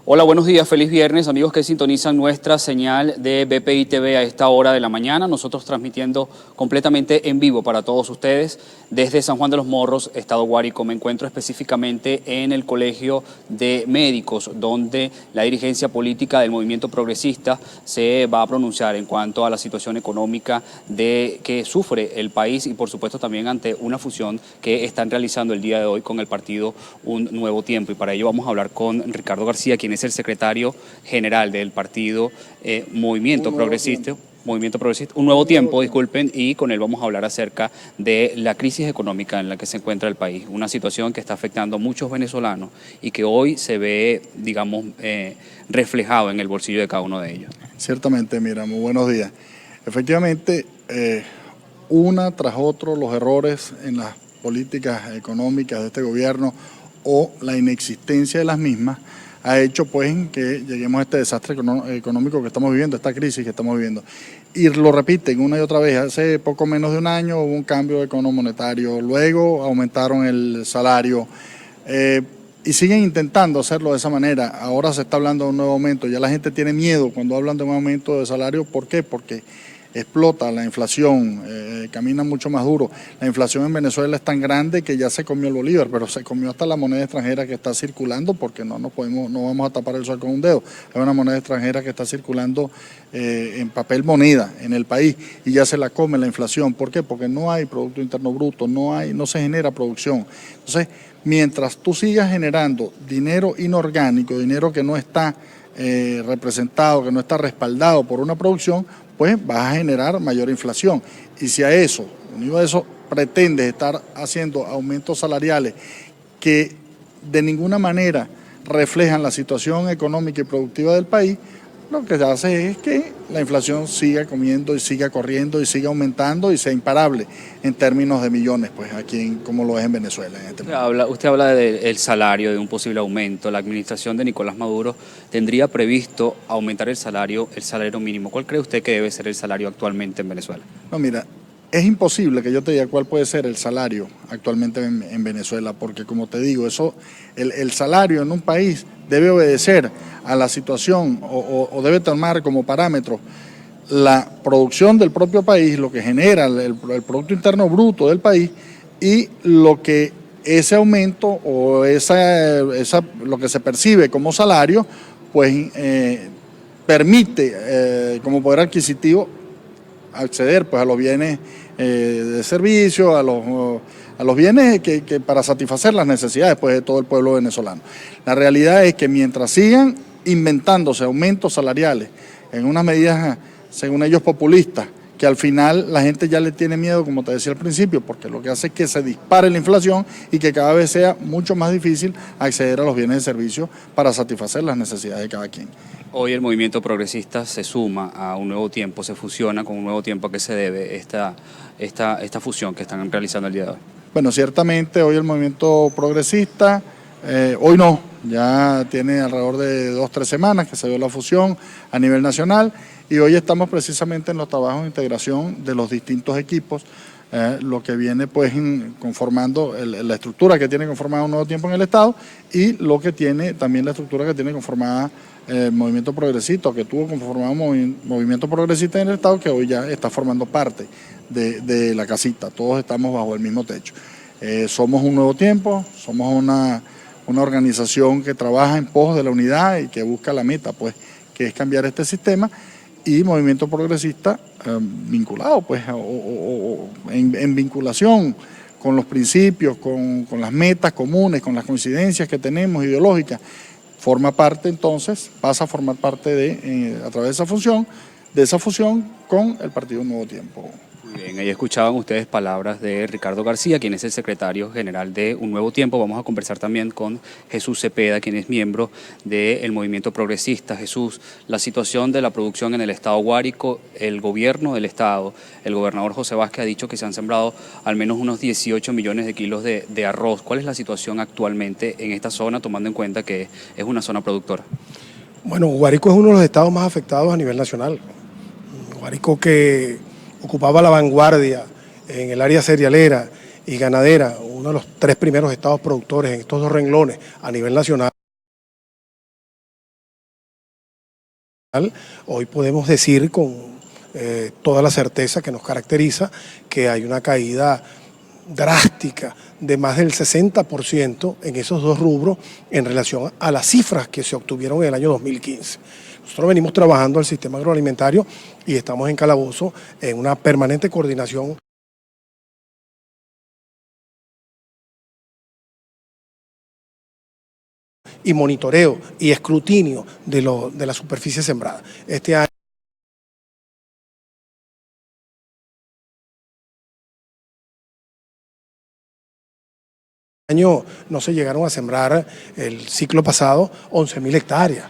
Hola, buenos días, feliz viernes, amigos que sintonizan nuestra señal de BPI TV a esta hora de la mañana. Nosotros transmitiendo completamente en vivo para todos ustedes desde San Juan de los Morros, Estado Guárico. Me encuentro específicamente en el Colegio de Médicos, donde la dirigencia política del Movimiento Progresista se va a pronunciar en cuanto a la situación económica que sufre el país y por supuesto también ante una fusión que están realizando el día de hoy con el partido Un Nuevo Tiempo. Y para ello vamos a hablar con Ricardo García, quien es el secretario general del partido Movimiento Progresista, Un Nuevo Tiempo, disculpen, y con él vamos a hablar acerca de la crisis económica en la que se encuentra el país, una situación que está afectando a muchos venezolanos y que hoy se ve, digamos, reflejado en el bolsillo de cada uno de ellos. Ciertamente, mira, muy buenos días. Efectivamente, una tras otro los errores en las políticas económicas de este gobierno o la inexistencia de las mismas ha hecho pues que lleguemos a este desastre económico que estamos viviendo, esta crisis que estamos viviendo. Y lo repiten una y otra vez, hace poco menos de un año hubo un cambio económico monetario, luego aumentaron el salario, y siguen intentando hacerlo de esa manera. Ahora se está hablando de un nuevo aumento, ya la gente tiene miedo cuando hablan de un aumento de salario. ¿Por qué? Porque explota la inflación, camina mucho más duro. La inflación en Venezuela es tan grande que ya se comió el bolívar, pero se comió hasta la moneda extranjera que está circulando, porque no vamos a tapar el sol con un dedo. Es una moneda extranjera que está circulando en papel moneda en el país y ya se la come la inflación. ¿Por qué? Porque no hay Producto Interno Bruto, no se genera producción. Entonces, mientras tú sigas generando dinero inorgánico, dinero que no está representado, que no está respaldado por una producción, pues vas a generar mayor inflación. Y si a eso, unido a eso, pretendes estar haciendo aumentos salariales que de ninguna manera reflejan la situación económica y productiva del país, lo que hace es que la inflación siga comiendo y siga corriendo y siga aumentando y sea imparable en términos de millones, pues aquí como lo es en Venezuela. Usted habla del salario, de un posible aumento. La administración de Nicolás Maduro tendría previsto aumentar el salario mínimo. ¿Cuál cree usted que debe ser el salario actualmente en Venezuela? No, mira, es imposible que yo te diga cuál puede ser el salario actualmente en Venezuela, porque como te digo, el salario en un país debe obedecer a la situación o debe tomar como parámetro la producción del propio país, lo que genera el Producto Interno Bruto del país y lo que ese aumento o lo que se percibe como salario, pues permite como poder adquisitivo acceder pues a los bienes de servicio, a los bienes que para satisfacer las necesidades pues de todo el pueblo venezolano. La realidad es que mientras sigan inventándose aumentos salariales en unas medidas, según ellos, populistas, que al final la gente ya le tiene miedo, como te decía al principio, porque lo que hace es que se dispare la inflación y que cada vez sea mucho más difícil acceder a los bienes de servicio para satisfacer las necesidades de cada quien. Hoy el movimiento progresista se suma a Un Nuevo Tiempo, se fusiona con Un Nuevo Tiempo. ¿A qué se debe esta fusión que están realizando el día de hoy? Bueno, ciertamente hoy el movimiento progresista, hoy no, ya tiene alrededor de 2 o 3 semanas que se dio la fusión a nivel nacional y hoy estamos precisamente en los trabajos de integración de los distintos equipos, lo que viene pues conformando la estructura que tiene conformada Un Nuevo Tiempo en el Estado y lo que tiene también la estructura que tiene conformada Movimiento Progresista, o que tuvo conformado Movimiento Progresista en el Estado, que hoy ya está formando parte de la casita. Todos estamos bajo el mismo techo. Somos Un Nuevo Tiempo, somos una organización que trabaja en pos de la unidad y que busca la meta, pues, que es cambiar este sistema, y Movimiento Progresista vinculado, pues, en vinculación con los principios, con las metas comunes, con las coincidencias que tenemos ideológicas, forma parte entonces, pasa a formar parte a través de esa fusión con el partido Un Nuevo Tiempo. Muy bien, ahí escuchaban ustedes palabras de Ricardo García, quien es el secretario general de Un Nuevo Tiempo. Vamos a conversar también con Jesús Cepeda, quien es miembro del Movimiento Progresista. Jesús, la situación de la producción en el Estado Guárico, el gobierno del Estado, el gobernador José Vázquez ha dicho que se han sembrado al menos unos 18 millones de kilos de arroz. ¿Cuál es la situación actualmente en esta zona, tomando en cuenta que es una zona productora? Bueno, Guárico es uno de los estados más afectados a nivel nacional. Guárico, que ocupaba la vanguardia en el área cerealera y ganadera, uno de los 3 primeros estados productores en estos 2 renglones a nivel nacional. Hoy podemos decir con toda la certeza que nos caracteriza que hay una caída drástica de más del 60% en esos dos rubros en relación a las cifras que se obtuvieron en el año 2015. Nosotros venimos trabajando el sistema agroalimentario y estamos en Calabozo en una permanente coordinación y monitoreo y escrutinio de la superficie sembrada. Este año no se llegaron a sembrar el ciclo pasado 11.000 hectáreas.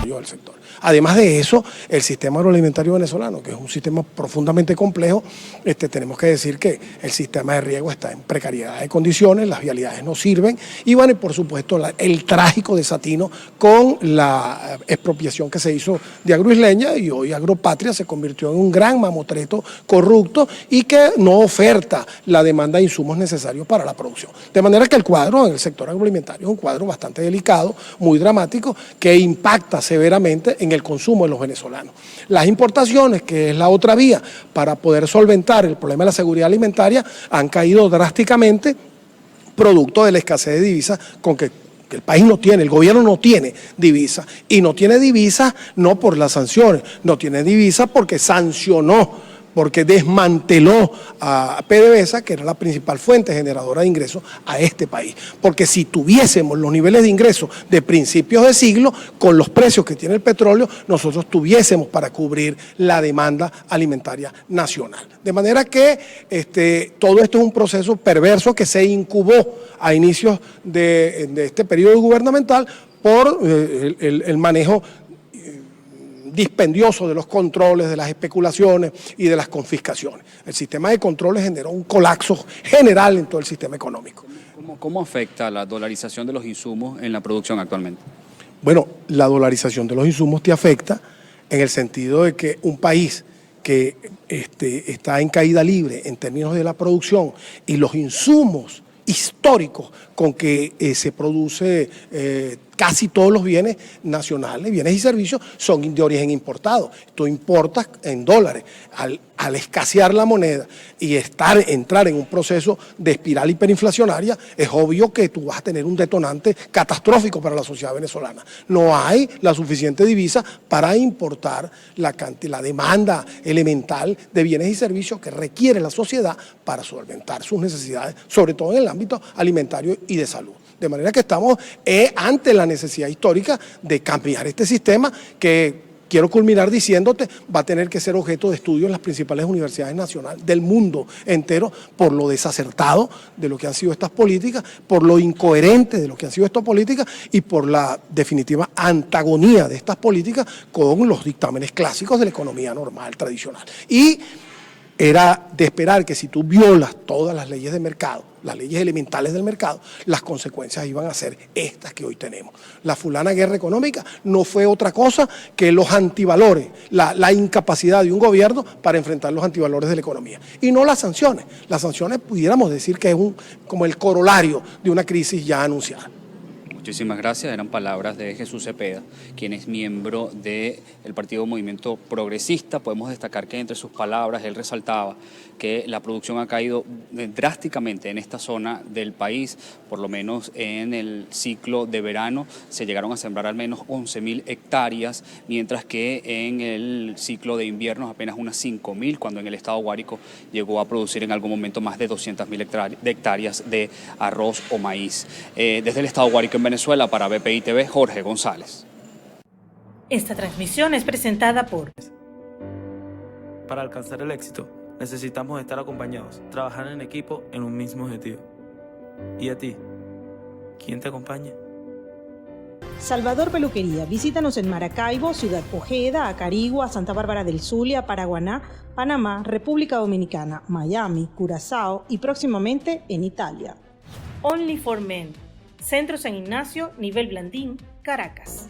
Del sector. Además de eso, el sistema agroalimentario venezolano, que es un sistema profundamente complejo, tenemos que decir que el sistema de riego está en precariedad de condiciones, las vialidades no sirven y bueno, y por supuesto el trágico desatino con la expropiación que se hizo de Agroisleña y hoy Agropatria se convirtió en un gran mamotreto corrupto y que no oferta la demanda de insumos necesarios para la producción. De manera que el cuadro en el sector agroalimentario es un cuadro bastante delicado, muy dramático, que impacta severamente en el consumo de los venezolanos. Las importaciones, que es la otra vía para poder solventar el problema de la seguridad alimentaria, han caído drásticamente producto de la escasez de divisas con que el país no tiene, el gobierno no tiene divisas. Y no tiene divisas no por las sanciones, no tiene divisas porque sancionó, porque desmanteló a PDVSA, que era la principal fuente generadora de ingresos a este país. Porque si tuviésemos los niveles de ingresos de principios de siglo, con los precios que tiene el petróleo, nosotros tuviésemos para cubrir la demanda alimentaria nacional. De manera que todo esto es un proceso perverso que se incubó a inicios de este periodo gubernamental por el manejo dispendioso de los controles, de las especulaciones y de las confiscaciones. El sistema de controles generó un colapso general en todo el sistema económico. ¿Cómo afecta la dolarización de los insumos en la producción actualmente? Bueno, la dolarización de los insumos te afecta en el sentido de que un país que está en caída libre en términos de la producción y los insumos históricos con que se produce casi todos los bienes nacionales, bienes y servicios, son de origen importado. Tú importas en dólares. Al escasear la moneda y entrar en un proceso de espiral hiperinflacionaria, es obvio que tú vas a tener un detonante catastrófico para la sociedad venezolana. No hay la suficiente divisa para importar la demanda elemental de bienes y servicios que requiere la sociedad para solventar sus necesidades, sobre todo en el ámbito alimentario y de salud. De manera que estamos ante la necesidad histórica de cambiar este sistema que, quiero culminar diciéndote, va a tener que ser objeto de estudio en las principales universidades nacionales del mundo entero por lo desacertado de lo que han sido estas políticas, por lo incoherente de lo que han sido estas políticas y por la definitiva antagonía de estas políticas con los dictámenes clásicos de la economía normal, tradicional. Y era de esperar que si tú violas todas las leyes de mercado, las leyes elementales del mercado, las consecuencias iban a ser estas que hoy tenemos. La fulana guerra económica no fue otra cosa que los antivalores, la incapacidad de un gobierno para enfrentar los antivalores de la economía. Y no las sanciones. Las sanciones pudiéramos decir que es como el corolario de una crisis ya anunciada. Muchísimas gracias. Eran palabras de Jesús Cepeda, quien es miembro del Partido Movimiento Progresista. Podemos destacar que entre sus palabras él resaltaba que la producción ha caído drásticamente en esta zona del país, por lo menos en el ciclo de verano se llegaron a sembrar al menos 11.000 hectáreas, mientras que en el ciclo de invierno apenas unas 5.000, cuando en el estado Guárico llegó a producir en algún momento más de 200.000 hectáreas de arroz o maíz. Desde el estado Guárico en Venezuela, para BPI TV, Jorge González. Esta transmisión es presentada por... Para alcanzar el éxito, necesitamos estar acompañados, trabajar en equipo en un mismo objetivo. ¿Y a ti? ¿Quién te acompaña? Salvador Peluquería. Visítanos en Maracaibo, Ciudad Ojeda, Acarigua, Santa Bárbara del Zulia, Paraguaná, Panamá, República Dominicana, Miami, Curazao y próximamente en Italia. Only for Men. Centro San Ignacio, nivel Blandín, Caracas.